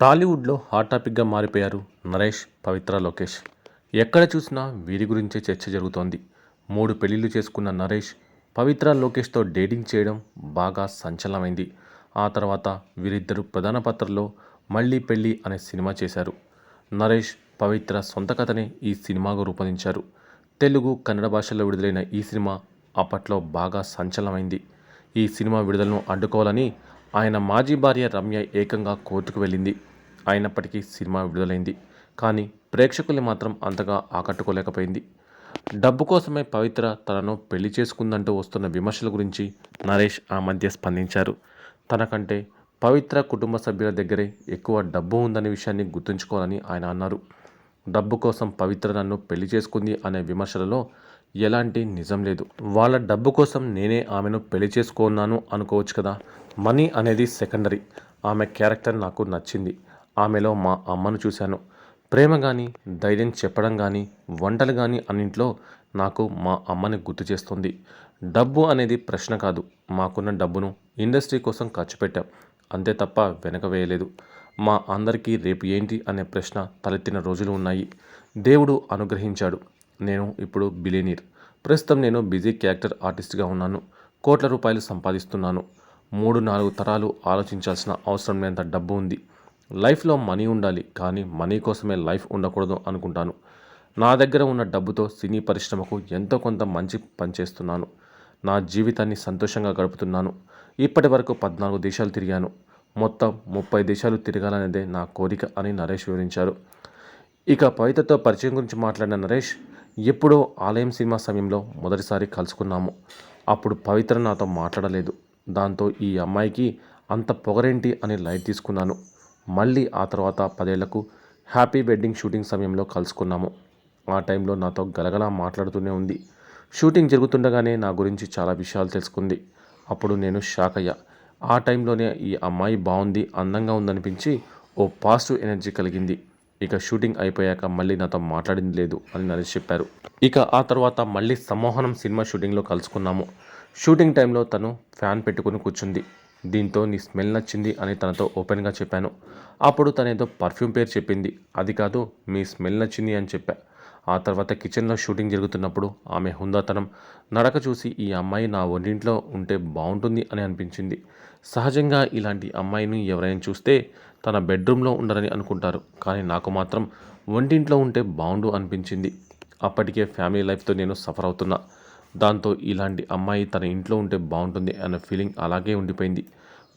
టాలీవుడ్లో హాట్ టాపిక్గా మారిపోయారు నరేష్, పవిత్ర, లోకేష్. ఎక్కడ చూసినా వీరి గురించే చర్చ జరుగుతోంది. 3 పెళ్లిళ్లు చేసుకున్న నరేష్, పవిత్ర, లోకేష్తో డేటింగ్ చేయడం బాగా సంచలనమైంది. ఆ తర్వాత వీరిద్దరూ ప్రధాన పాత్రలో మళ్ళీ పెళ్లి అనే సినిమా చేశారు. నరేష్, పవిత్ర సొంత కథనే ఈ సినిమాగా రూపొందించారు. తెలుగు, కన్నడ భాషల్లో విడుదలైన ఈ సినిమా అప్పట్లో బాగా సంచలనమైంది. ఈ సినిమా విడుదలను అడ్డుకోవాలని ఆయన మాజీ భార్య రమ్య ఏకంగా కోర్టుకు వెళ్ళింది. అయినప్పటికీ సినిమా విడుదలైంది. కానీ ప్రేక్షకుల్ని మాత్రం అంతగా ఆకట్టుకోలేకపోయింది. డబ్బు కోసమే పవిత్ర తనను పెళ్లి చేసుకుందంటూ వస్తున్న విమర్శల గురించి నరేష్ ఆ మధ్య స్పందించారు. తనకంటే పవిత్ర కుటుంబ సభ్యుల దగ్గరే ఎక్కువ డబ్బు ఉందనే విషయాన్ని గుర్తుంచుకోవాలని ఆయన అన్నారు. డబ్బు కోసం పవిత్ర నన్ను పెళ్లి చేసుకుంది అనే విమర్శలలో ఎలాంటి నిజం లేదు. వాళ్ళ డబ్బు కోసం నేనే ఆమెను పెళ్లి చేసుకున్నాను అనుకోవచ్చు కదా. మనీ అనేది సెకండరీ. ఆమె క్యారెక్టర్ నాకు నచ్చింది. ఆమెలో మా అమ్మను చూశాను. ప్రేమ కానీ, ధైర్యం చెప్పడం కానీ, వంటలు కానీ అన్నింట్లో నాకు మా అమ్మని గుర్తు చేస్తుంది. డబ్బు అనేది ప్రశ్న కాదు. మాకున్న డబ్బును ఇండస్ట్రీ కోసం ఖర్చు పెట్టాం. అంతే తప్ప వెనక వేయలేదు. మా అందరికీ రేపు ఏంటి అనే ప్రశ్న తలెత్తిన రోజులు ఉన్నాయి. దేవుడు అనుగ్రహించాడు. నేను ఇప్పుడు బిలియనీర్. ప్రస్తుతం నేను బిజీ క్యారెక్టర్ ఆర్టిస్ట్గా ఉన్నాను. కోట్ల రూపాయలు సంపాదిస్తున్నాను. 3-4 తరాలు ఆలోచించాల్సిన అవసరం లేనంత డబ్బు ఉంది. లైఫ్లో మనీ ఉండాలి, కానీ మనీ కోసమే లైఫ్ ఉండకూడదు అనుకుంటాను. నా దగ్గర ఉన్న డబ్బుతో సినీ పరిశ్రమకు ఎంతో కొంత మంచి పనిచేస్తున్నాను. నా జీవితాన్ని సంతోషంగా గడుపుతున్నాను. ఇప్పటి వరకు 14 దేశాలు తిరిగాను. మొత్తం 30 దేశాలు తిరగాలనేదే నా కోరిక అని నరేష్ వివరించారు. ఇక పవిత్రతో పరిచయం గురించి మాట్లాడిన నరేష్, ఎప్పుడో ఆలయం సినిమా సమయంలో మొదటిసారి కలుసుకున్నాము. అప్పుడు పవిత్ర నాతో మాట్లాడలేదు. దాంతో ఈ అమ్మాయికి అంత పొగరేంటి అని లైట్ తీసుకున్నాను. మళ్ళీ ఆ తర్వాత 10 ఏళ్లకు హ్యాపీ వెడ్డింగ్ షూటింగ్ సమయంలో కలుసుకున్నాము. ఆ టైంలో నాతో గలగలా మాట్లాడుతూనే ఉంది. షూటింగ్ జరుగుతుండగానే నా గురించి చాలా విషయాలు తెలుసుకుంది. అప్పుడు నేను షాక్ అయ్యా. ఆ టైంలోనే ఈ అమ్మాయి బాగుంది, అందంగా ఉందనిపించి ఓ పాజిటివ్ ఎనర్జీ కలిగింది. ఇక షూటింగ్ అయిపోయాక మళ్ళీ నాతో మాట్లాడింది లేదు అని నరేష్ చెప్పారు. ఇక ఆ తర్వాత మళ్ళీ సమ్మోహనం సినిమా షూటింగ్లో కలుసుకున్నాము. షూటింగ్ టైంలో తను ఫ్యాన్ పెట్టుకుని కూర్చుంది. దీంతో నీ స్మెల్ నచ్చింది అని తనతో ఓపెన్గా చెప్పాను. అప్పుడు తనేదో పర్ఫ్యూమ్ పేరు చెప్పింది. అది కాదు, మీ స్మెల్ నచ్చింది అని చెప్పా. ఆ తర్వాత కిచెన్లో షూటింగ్ జరుగుతున్నప్పుడు ఆమె హుందాతనం, నడక చూసి ఈ అమ్మాయి నా వంటింట్లో ఉంటే బాగుంటుంది అని అనిపించింది. సహజంగా ఇలాంటి అమ్మాయిని ఎవరైనా చూస్తే తన బెడ్రూమ్లో ఉండరని అనుకుంటారు. కానీ నాకు మాత్రం వంటింట్లో ఉంటే బాగుండు అనిపించింది. అప్పటికే ఫ్యామిలీ లైఫ్తో నేను సఫర్ అవుతున్నా. దాంతో ఇలాంటి అమ్మాయి తన ఇంట్లో ఉంటే బాగుంటుంది అన్న ఫీలింగ్ అలాగే ఉండిపోయింది.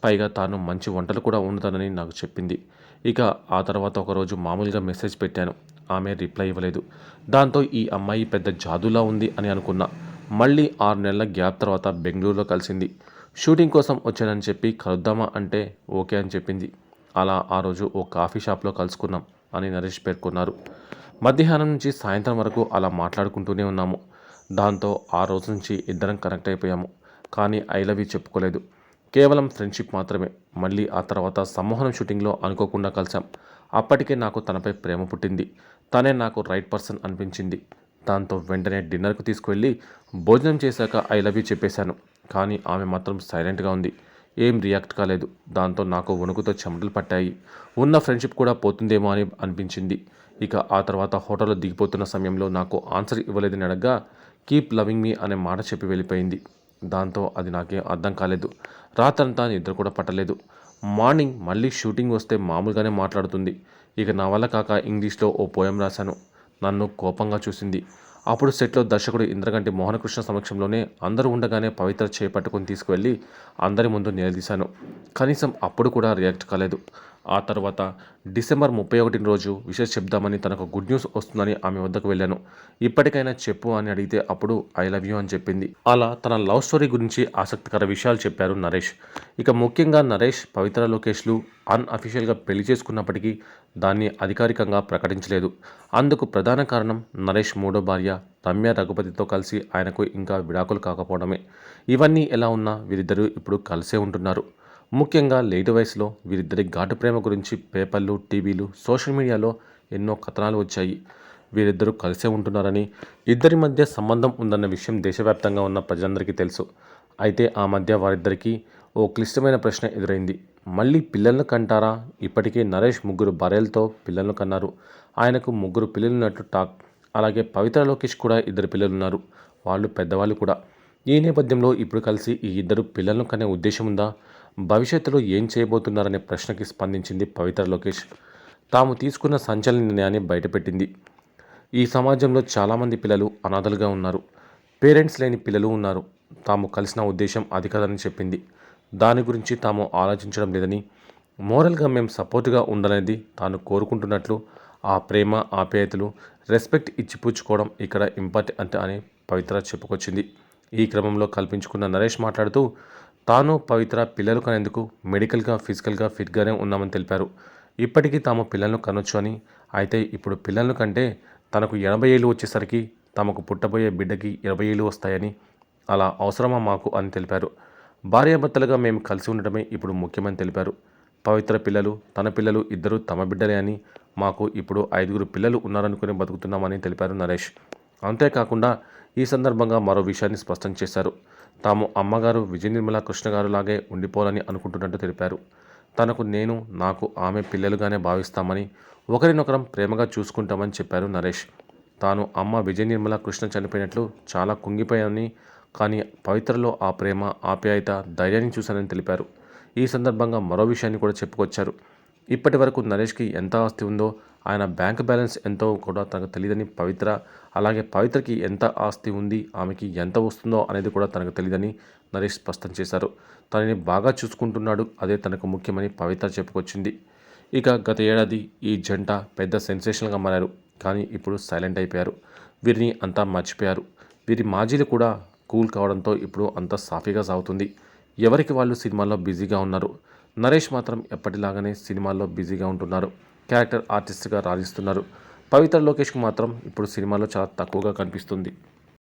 పైగా తాను మంచి వంటలు కూడా వండుతానని నాకు చెప్పింది. ఇక ఆ తర్వాత ఒకరోజు మామూలుగా మెసేజ్ పెట్టాను. ఆమె రిప్లై ఇవ్వలేదు. దాంతో ఈ అమ్మాయి పెద్ద జాదులా ఉంది అని అనుకున్నా. మళ్ళీ 6 నెలల గ్యాప్ తర్వాత బెంగళూరులో కలిసింది. షూటింగ్ కోసం వచ్చానని చెప్పి కలుద్దామా అంటే ఓకే అని చెప్పింది. అలా ఆ రోజు ఓ కాఫీ షాప్లో కలుసుకున్నాం అని నరేష్ పేర్కొన్నారు. మధ్యాహ్నం నుంచి సాయంత్రం వరకు అలా మాట్లాడుకుంటూనే ఉన్నాము. దాంతో ఆ రోజు నుంచి ఇద్దరం కనెక్ట్ అయిపోయాము. కానీ ఐ లవ్ యూ చెప్పుకోలేదు. కేవలం ఫ్రెండ్షిప్ మాత్రమే. మళ్ళీ ఆ తర్వాత సమ్మోహనం షూటింగ్లో అనుకోకుండా కలిసాం. అప్పటికే నాకు తనపై ప్రేమ పుట్టింది. తనే నాకు రైట్ పర్సన్ అనిపించింది. దాంతో వెంటనే డిన్నర్కు తీసుకువెళ్ళి భోజనం చేశాక ఐ లవ్ యూ చెప్పేశాను. కానీ ఆమె మాత్రం సైలెంట్గా ఉంది. ఏం రియాక్ట్ కాలేదు. దాంతో నాకు వణుకుతో చెమటలు పట్టాయి. ఉన్న ఫ్రెండ్షిప్ కూడా పోతుందేమో అని అనిపించింది. ఇక ఆ తర్వాత హోటల్లో దిగిపోతున్న సమయంలో నాకు ఆన్సర్ ఇవ్వలేదని అడగ్గా కీప్ లవింగ్ మీ అనే మాట చెప్పి వెళ్ళిపోయింది. దాంతో అది నాకేం అర్థం కాలేదు. రాత్రంతా నిద్ర కూడా పట్టలేదు. మార్నింగ్ మళ్ళీ షూటింగ్ వస్తే మామూలుగానే మాట్లాడుతుంది. ఇక నా వల్ల కాక ఇంగ్లీష్లో ఓ పోయం రాశాను. నన్ను కోపంగా చూసింది. అప్పుడు సెట్లో దర్శకుడు ఇంద్రగంటి మోహనకృష్ణ సమక్షంలోనే అందరూ ఉండగానే పవిత్ర చేపట్టుకుని తీసుకువెళ్ళి అందరి ముందు నిలదీశాను. కనీసం అప్పుడు కూడా రియాక్ట్ కాలేదు. ఆ తర్వాత డిసెంబర్ 31 రోజు విషెస్ చెప్దామని తనకు గుడ్ న్యూస్ వస్తుందని ఆమె వద్దకు వెళ్ళాను. ఇప్పటికైనా చెప్పు అని అడిగితే అప్పుడు ఐ లవ్ యూ అని చెప్పింది. అలా తన లవ్ స్టోరీ గురించి ఆసక్తికర విషయాలు చెప్పారు నరేష్. ఇక ముఖ్యంగా నరేష్, పవిత్ర, లోకేష్లు అన్అఫీషియల్గా పెళ్లి చేసుకున్నప్పటికీ దాన్ని అధికారికంగా ప్రకటించలేదు. అందుకు ప్రధాన కారణం నరేష్ మూడో భార్య రమ్య రఘుపతితో కలిసి ఆయనకు ఇంకా విడాకులు కాకపోవడమే. ఇవన్నీ ఎలా ఉన్నా వీరిద్దరూ ఇప్పుడు కలిసే ఉంటున్నారు. ముఖ్యంగా లేటు వయసులో వీరిద్దరి ఘాటు ప్రేమ గురించి పేపర్లు, టీవీలు, సోషల్ మీడియాలో ఎన్నో కథనాలు వచ్చాయి. వీరిద్దరూ కలిసే ఉంటున్నారని, ఇద్దరి మధ్య సంబంధం ఉందన్న విషయం దేశవ్యాప్తంగా ఉన్న ప్రజలందరికీ తెలుసు. అయితే ఆ మధ్య వారిద్దరికీ ఓ క్లిష్టమైన ప్రశ్న ఎదురైంది. మళ్ళీ పిల్లలను కంటారా? ఇప్పటికే నరేష్ 3 భార్యలతో పిల్లలను కన్నారు. ఆయనకు 3 పిల్లలున్నట్లు టాక్. అలాగే పవిత్ర లోకేష్ కూడా 2 పిల్లలున్నారు. వాళ్ళు పెద్దవాళ్ళు కూడా. ఈ నేపథ్యంలో ఇప్పుడు కలిసి ఈ 2 పిల్లలను కనే ఉద్దేశం ఉందా? భవిష్యత్తులో ఏం చేయబోతున్నారనే ప్రశ్నకి స్పందించింది పవిత్ర లోకేష్. తాము తీసుకున్న సంచలన నిర్ణయాన్ని బయటపెట్టింది. ఈ సమాజంలో చాలామంది పిల్లలు అనాథలుగా ఉన్నారు. పేరెంట్స్ లేని పిల్లలు ఉన్నారు. తాము కలిసిన ఉద్దేశం అది కాదని చెప్పింది. దాని గురించి తాము ఆలోచించడం లేదని, మోరల్గా మేము సపోర్ట్గా ఉండాలనేది తాను కోరుకుంటున్నట్లు, ఆ ప్రేమ ఆప్యాయతలు రెస్పెక్ట్ ఇచ్చిపుచ్చుకోవడం ఇక్కడ ఇంపార్టెంట్ అని పవిత్ర చెప్పుకొచ్చింది. ఈ క్రమంలో కల్పించుకున్న నరేష్ మాట్లాడుతూ తాను పవిత్ర పిల్లలు కనేందుకు మెడికల్గా ఫిజికల్గా ఫిట్గానే ఉన్నామని తెలిపారు. ఇప్పటికీ తాము పిల్లలను కనొచ్చు అని, అయితే ఇప్పుడు పిల్లలను కంటే తనకు 80 ఏళ్ళు వచ్చేసరికి తమకు పుట్టబోయే బిడ్డకి 20 ఏళ్ళు వస్తాయని, అలా అవసరమా మాకు అని తెలిపారు. భార్యాభర్తలుగా మేము కలిసి ఉండటమే ఇప్పుడు ముఖ్యమని తెలిపారు. పవిత్ర పిల్లలు, తన పిల్లలు ఇద్దరు తమ బిడ్డలే అని, మాకు ఇప్పుడు 5 పిల్లలు ఉన్నారనుకుని బతుకుతున్నామని తెలిపారు నరేష్. అంతేకాకుండా ఈ సందర్భంగా మరో విషయాన్ని స్పష్టం చేశారు. తాము అమ్మగారు విజయ నిర్మల కృష్ణ గారు లాగే ఉండిపోవాలని అనుకుంటున్నట్టు తెలిపారు. తనకు నేను, నాకు ఆమె పిల్లలుగానే భావిస్తామని, ఒకరినొకరం ప్రేమగా చూసుకుంటామని చెప్పారు నరేష్. తాను అమ్మ విజయ నిర్మల కృష్ణ చనిపోయినట్లు చాలా కుంగిపోయానని, కానీ పవిత్రలో ఆ ప్రేమ, ఆప్యాయత, ధైర్యాన్ని చూశానని తెలిపారు. ఈ సందర్భంగా మరో విషయాన్ని కూడా చెప్పుకొచ్చారు. ఇప్పటి వరకు నరేష్కి ఎంత ఆస్తి ఉందో, ఆయన బ్యాంక్ బ్యాలెన్స్ ఎంతో కూడా తనకు తెలియదని పవిత్ర, అలాగే పవిత్రకి ఎంత ఆస్తి ఉంది, ఆమెకి ఎంత వస్తుందో అనేది కూడా తనకు తెలియదని నరేష్ స్పష్టం చేశారు. తనని బాగా చూసుకుంటున్నాడు, అదే తనకు ముఖ్యమని పవిత్ర చెప్పుకొచ్చింది. ఇక గత ఏడాది ఈ జంట పెద్ద సెన్సేషన్గా మారారు. కానీ ఇప్పుడు సైలెంట్ అయిపోయారు. వీరిని అంతా మర్చిపోయారు. వీరి మాజీలు కూడా కూల్ కావడంతో ఇప్పుడు అంతా సాఫీగా సాగుతుంది. ఎవరికి వాళ్ళు సినిమాల్లో బిజీగా ఉన్నారు. నరేష్ మాత్రం ఎప్పటిలాగానే సినిమాల్లో బిజీగా ఉంటున్నారు. క్యారెక్టర్ ఆర్టిస్ట్గా రాణిస్తున్నారు. పవిత్ర లోకేష్కు మాత్రం ఇప్పుడు సినిమాలో చాలా తక్కువగా కనిపిస్తుంది.